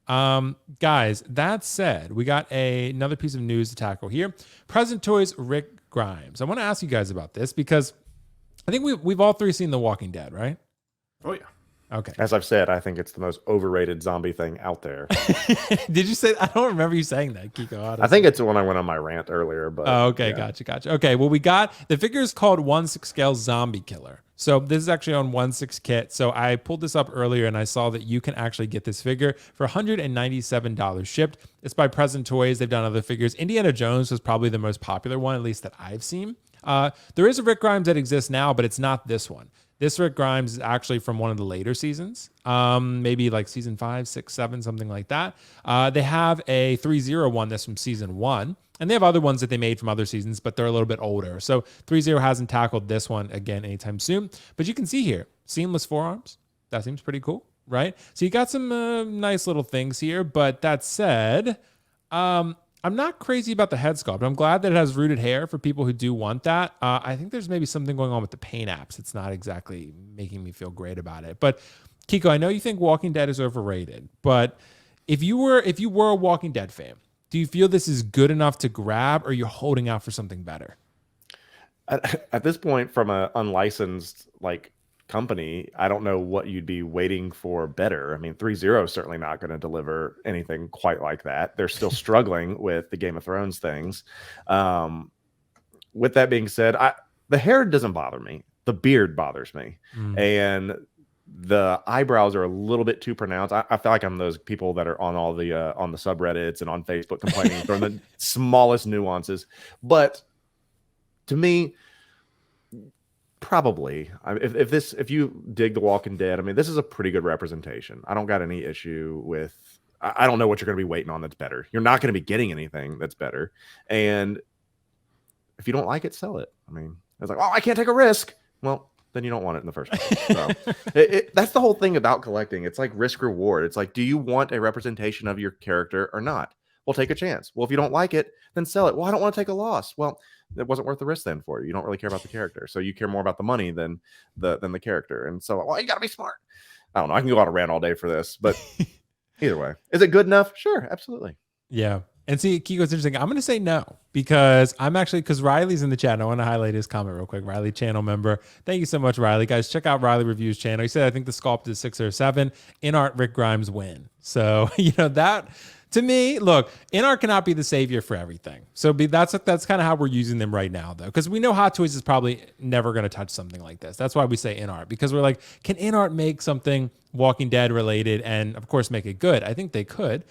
Guys, that said, we got another piece of news to tackle here. Present Toys Rick Grimes. I want to ask you guys about this because I think we've all three seen The Walking Dead, right? Oh yeah. Okay. As I've said, I think it's the most overrated zombie thing out there. Did you say? I don't remember you saying that, Kiko. I Honestly. think it's when I went on my rant earlier, but Oh, okay, yeah. gotcha. Okay, well, we got the figure is called 1/6 scale zombie killer. So this is actually on 1/6 kit. So I pulled this up earlier and I saw that you can actually get this figure for $197 shipped. It's by Present Toys. They've done other figures. Indiana Jones was probably the most popular one, at least that I've seen. There is a Rick Grimes that exists now, but it's not this one. This Rick Grimes is actually from one of the later seasons, maybe like season 5, 6, 7, something like that. They have a 3-0 one that's from season 1. And they have other ones that they made from other seasons, but they're a little bit older. So 3-0 hasn't tackled this one again anytime soon. But you can see here, seamless forearms. That seems pretty cool, right? So you got some nice little things here. But that said, I'm not crazy about the head sculpt. I'm glad that it has rooted hair for people who do want that. I think there's maybe something going on with the paint apps. It's not exactly making me feel great about it. But Kiko, I know you think Walking Dead is overrated, but if you were a Walking Dead fan, do you feel this is good enough to grab, or you're holding out for something better? At this point, from an unlicensed company, I don't know what you'd be waiting for better. I mean, 3-0 is certainly not going to deliver anything quite like that. They're still struggling with the Game of Thrones things. With that being said, the hair doesn't bother me. The beard bothers me. And the eyebrows are a little bit too pronounced. I feel like I'm those people that are on all the on the subreddits and on Facebook complaining from the smallest nuances. But to me, probably, if you dig The Walking Dead, I mean, this is a pretty good representation. I don't got any issue with. I don't know what you're going to be waiting on that's better. You're not going to be getting anything that's better. And if you don't like it, sell it. I mean, it's like, oh, I can't take a risk. Well, then you don't want it in the first place. So that's the whole thing about collecting. It's like risk reward. It's like, do you want a representation of your character or not? Well, take a chance. Well, if you don't like it, then sell it. Well, I don't want to take a loss. Well, it wasn't worth the risk then for you. You don't really care about the character. So you care more about the money than the character. And so, well, you got to be smart. I don't know. I can go on a rant all day for this, but either way, is it good enough? Sure, absolutely. Yeah. And see, Kiko's interesting. I'm going to say no because because Riley's in the chat and I want to highlight his comment real quick. Riley, channel member. Thank you so much, Riley. Guys, check out Riley Reviews channel. He said, I think the sculpt is 6 or 7. In art, Rick Grimes win. So, that to me, look, in art cannot be the savior for everything. So that's kind of how we're using them right now, though, because we know Hot Toys is probably never going to touch something like this. That's why we say in art, because we're like, can in art make something Walking Dead related and of course make it good? I think they could.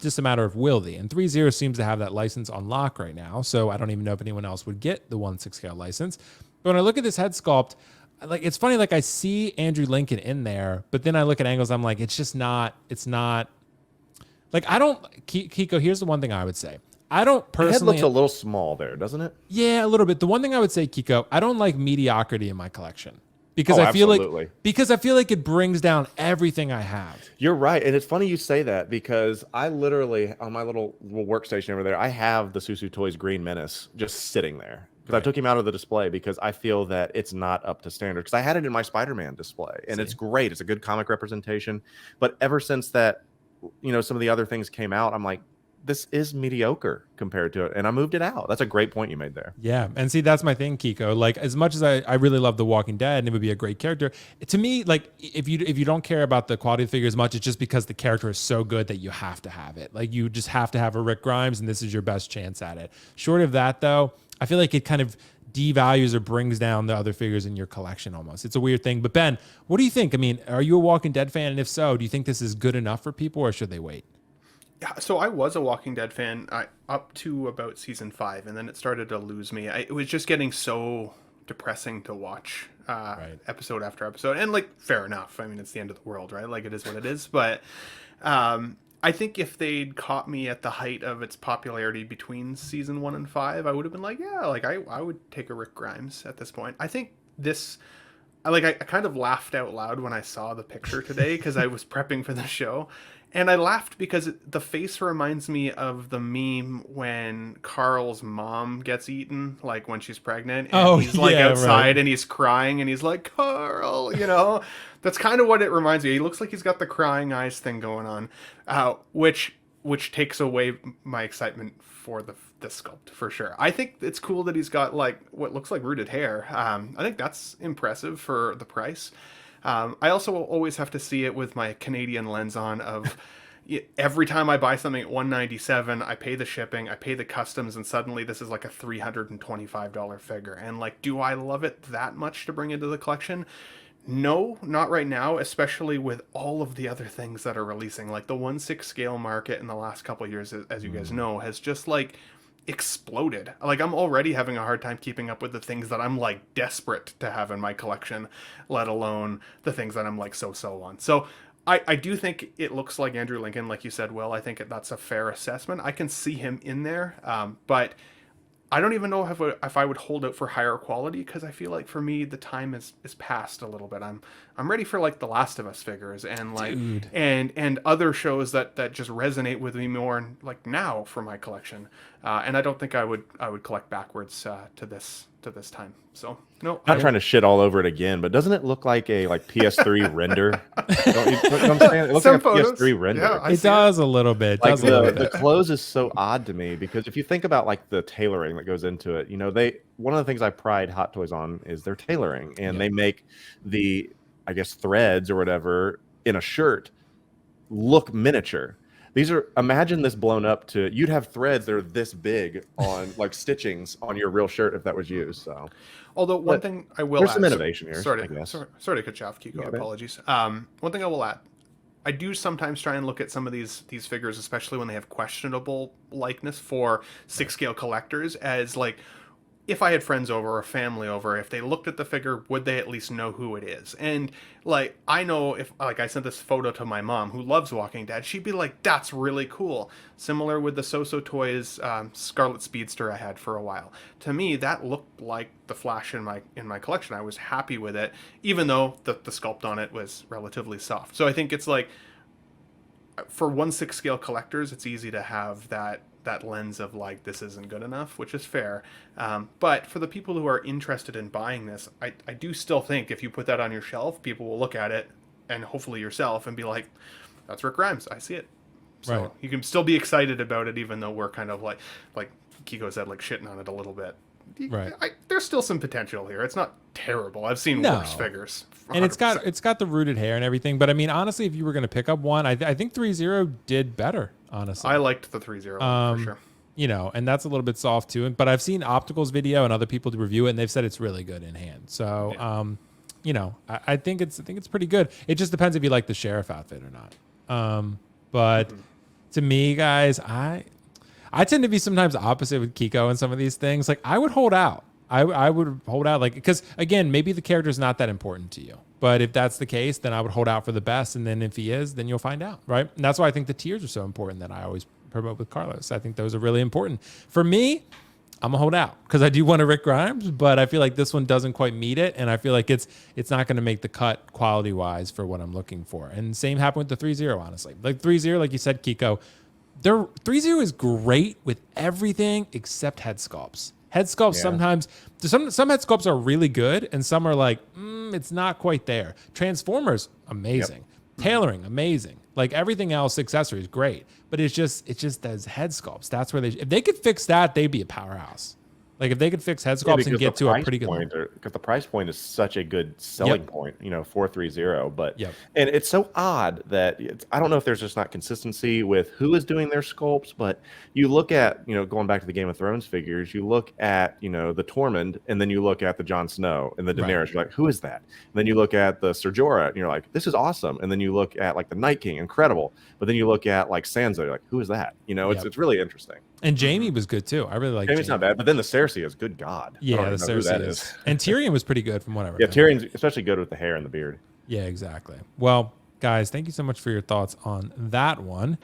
Just a matter of will they. And 3-0 seems to have that license on lock right now. So I don't even know if anyone else would get the 1/6 scale license. But when I look at this head sculpt, it's funny, I see Andrew Lincoln in there, but then I look at angles, I'm like, it's not I don't, Kiko, here's the one thing I would say. I don't personally. The head looks a little small there, doesn't it? Yeah, a little bit. The one thing I would say, Kiko, I don't like mediocrity in my collection because I feel like it brings down everything I have. You're right. And it's funny you say that because I literally, on my little workstation over there, I have the Susu Toys Green Menace just sitting there. Because I took him out of the display because I feel that it's not up to standard. Because I had it in my Spider-Man display, and it's great. It's a good comic representation. But ever since that, some of the other things came out, I'm like, this is mediocre compared to it. And I moved it out. That's a great point you made there. Yeah. And see, that's my thing, Kiko. As much as I really love The Walking Dead and it would be a great character, to me, if you don't care about the quality of the figure as much, it's just because the character is so good that you have to have it. You just have to have a Rick Grimes, and this is your best chance at it. Short of that, though, I feel like it kind of devalues or brings down the other figures in your collection almost. It's a weird thing. But Ben, what do you think? I mean, are you a Walking Dead fan? And if so, do you think this is good enough for people, or should they wait? Yeah, so I was a Walking Dead fan up to about season 5, and then it started to lose me. It was just getting so depressing to watch episode after episode. And fair enough. I mean, it's the end of the world, right? It is what it is. But I think if they'd caught me at the height of its popularity between season 1 and 5, I would have been like, yeah, I would take a Rick Grimes at this point. I think this I kind of laughed out loud when I saw the picture today because I was prepping for the show. And I laughed because the face reminds me of the meme when Carl's mom gets eaten, like when she's pregnant, and he's like outside and he's crying and he's like, Carl, that's kind of what it reminds me. He looks like he's got the crying eyes thing going on, which takes away my excitement for the sculpt for sure. I think it's cool that he's got like what looks like rooted hair. I think that's impressive for the price. I also always have to see it with my Canadian lens on of every time I buy something at $197, I pay the shipping, I pay the customs, and suddenly this is like a $325 figure. And like, do I love it that much to bring into the collection? No, not right now, especially with all of the other things that are releasing. Like the 1/6 scale market in the last couple of years, as you guys know, has just like exploded. Like I'm already having a hard time keeping up with the things that I'm like desperate to have in my collection, let alone the things that I'm like so on. So I do think it looks like Andrew Lincoln, like you said, Will. I think that's a fair assessment. I can see him in there, but I don't even know if I would hold out for higher quality, because I feel like for me the time is passed a little bit. I'm ready for like the Last of Us figures and like and other shows that just resonate with me more and like now for my collection. And I don't think I would collect backwards to this time. So no, not trying to shit all over it again, but doesn't it look like a PS3 render? Don't you know what I'm saying? It looks like a PS3 render. Yeah, it does a little bit. Like the clothes is so odd to me, because if you think about like the tailoring that goes into it, one of the things I pride Hot Toys on is their tailoring, and they make the, I guess, threads or whatever in a shirt look miniature. Imagine this blown up to, you'd have threads that are this big on like stitchings on your real shirt if that was used. So, although one thing I will there's add, some innovation here. Sorry to cut you off, Kiko. Apologies. One thing I will add, I do sometimes try and look at some of these figures, especially when they have questionable likeness for 6 scale collectors, as like, if I had friends over or family over, if they looked at the figure, would they at least know who it is? And like, I know if like I sent this photo to my mom who loves Walking Dead, she'd be like, that's really cool. Similar with the So-So Toys Scarlet Speedster I had for a while. To me, that looked like the Flash in my collection. I was happy with it, even though the sculpt on it was relatively soft. So I think it's like, for 1/6 scale collectors, it's easy to have that lens of like, this isn't good enough, which is fair. But for the people who are interested in buying this, I do still think if you put that on your shelf, people will look at it, and hopefully yourself, and be like, that's Rick Grimes, I see it. So you can still be excited about it, even though we're kind of like Kiko said, like shitting on it a little bit. Right. There's still some potential here. It's not terrible. I've seen worse figures. 100%. And it's got the rooted hair and everything. But I mean, honestly, if you were going to pick up one, I think 3.0 did better, honestly. I liked the 3.0 for sure. And that's a little bit soft too. But I've seen Optical's video and other people to review it, and they've said it's really good in hand. So, I think it's pretty good. It just depends if you like the sheriff outfit or not. But to me, guys, I tend to be sometimes opposite with Kiko and some of these things. Like, I would hold out. I would hold out, like, because again, maybe the character's not that important to you. But if that's the case, then I would hold out for the best. And then if he is, then you'll find out, right? And that's why I think the tiers are so important that I always promote with Carlos. I think those are really important. For me, I'm gonna hold out because I do want a Rick Grimes, but I feel like this one doesn't quite meet it, and I feel like it's not gonna make the cut quality wise for what I'm looking for. And same happened with the 3.0, honestly. Like 3.0, like you said, Kiko, their 3.0 is great with everything except head sculpts. Head sculpts sometimes, some head sculpts are really good, and some are like, it's not quite there. Transformers, amazing. Tailoring, amazing. Like everything else, accessories, great. But it's just those head sculpts. That's where if they could fix that, they'd be a powerhouse. Like if they could fix head sculpts and get to a pretty good because the price point is such a good selling point, 430. But and it's so odd that I don't know if there's just not consistency with who is doing their sculpts, but you look at going back to the Game of Thrones figures, you look at the Tormund, and then you look at the Jon Snow and the Daenerys. You're like, who is that? And then you look at the Ser Jorah, and you're like, this is awesome. And then you look at like the Night King, incredible. But then you look at like Sansa, you're like, who is that? It's really interesting. And Jamie was good too. I really like Jamie's not bad, but then the Cersei is good God. Yeah, the Cersei is. And Tyrion was pretty good from whatever. Yeah, Tyrion's especially good with the hair and the beard. Yeah, exactly. Well, guys, thank you so much for your thoughts on that one.